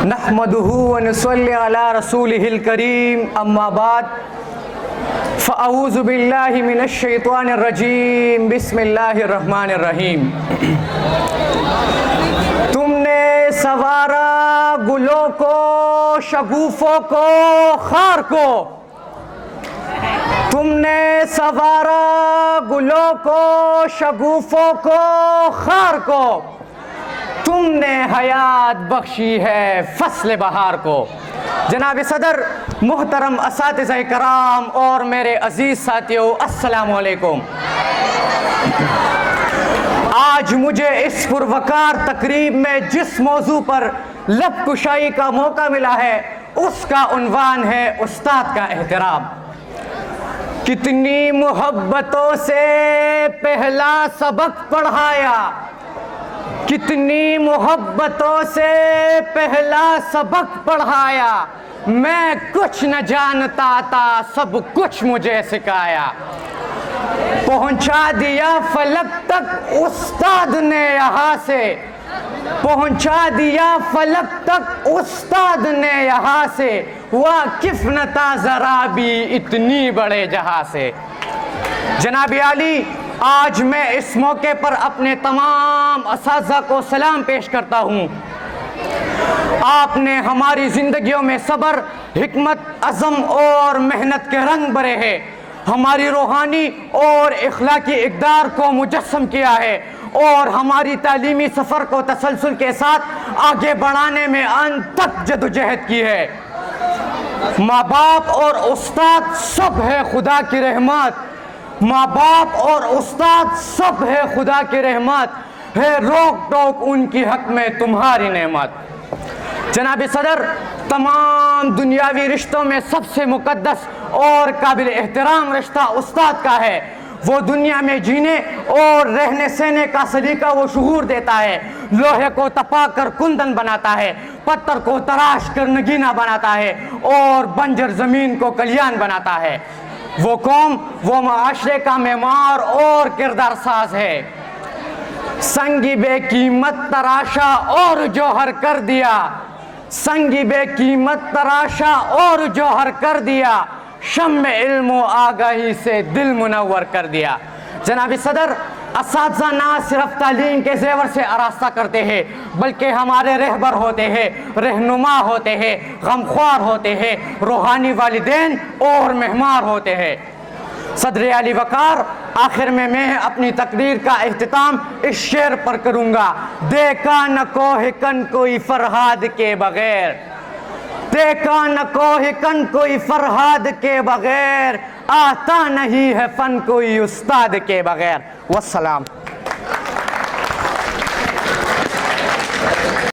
نحمده ونصلي على رسوله الكريم اما بعد فاعوذ باللہ من الشیطان الرجیم بسم اللہ الرحمن الرحیم۔ تم نے سوارا گلوں کو، شگوفوں کو، خار کو، تم نے سوارا گلوں کو، شگوفوں کو، خار کو، تم نے حیات بخشی ہے فصل بہار کو۔ جناب صدر، محترم اساتذہ کرام اور میرے عزیز ساتھیوں، السلام علیکم۔ آج مجھے اس پروقار تقریب میں جس موضوع پر لب کشائی کا موقع ملا ہے اس کا عنوان ہے استاد کا احترام۔ کتنی محبتوں سے پہلا سبق پڑھایا، کتنی محبتوں سے پہلا سبق پڑھایا، میں کچھ نہ جانتا تھا سب کچھ مجھے سکھایا۔ پہنچا دیا فلک تک استاد نے یہاں سے، پہنچا دیا فلک تک استاد نے یہاں سے، واقف نہ تھا ذرا بھی اتنی بڑے جہاں سے۔ جناب عالی، آج میں اس موقع پر اپنے تمام اساتذہ کو سلام پیش کرتا ہوں۔ آپ نے ہماری زندگیوں میں صبر، حکمت، عزم اور محنت کے رنگ بھرے ہیں، ہماری روحانی اور اخلاقی اقدار کو مجسم کیا ہے اور ہماری تعلیمی سفر کو تسلسل کے ساتھ آگے بڑھانے میں انت تک جدوجہد کی ہے۔ ماں باپ اور استاد سب ہے خدا کی رحمت، ماں باپ اور استاد سب ہے خدا کی رحمت، ہے روک ٹوک ان کی حق میں تمہاری نعمت۔ جناب صدر، تمام دنیاوی رشتوں میں سب سے مقدس اور قابل احترام رشتہ استاد کا ہے۔ وہ دنیا میں جینے اور رہنے سہنے کا سلیقہ و شعور دیتا ہے، لوہے کو تپا کر کندن بناتا ہے، پتھر کو تراش کر نگینہ بناتا ہے اور بنجر زمین کو کلیان بناتا ہے۔ وہ قوم، وہ معاشرے کا معمار اور کردار ساز ہے۔ سنگی بے قیمت تراشا اور جوہر کر دیا، سنگی بے قیمت تراشا اور جوہر کر دیا، شمع علم و آگاہی سے دل منور کر دیا۔ جناب صدر، اساتذہ نہ صرف تعلیم کے زیور سے آراستہ کرتے ہیں بلکہ ہمارے رہبر ہوتے ہیں، رہنما ہوتے ہیں، غمخوار ہوتے ہیں، روحانی والدین اور مہمان ہوتے ہیں۔ صدر علی وقار، آخر میں اپنی تقریر کا اختتام اس شعر پر کروں گا۔ دیکھا نہ کوہ کن کوئی فرہاد کے بغیر، دیکھا نہ کوہ کن کوئی فرہاد کے بغیر، آتا نہیں ہے فن کوئی استاد کے بغیر۔ والسلام۔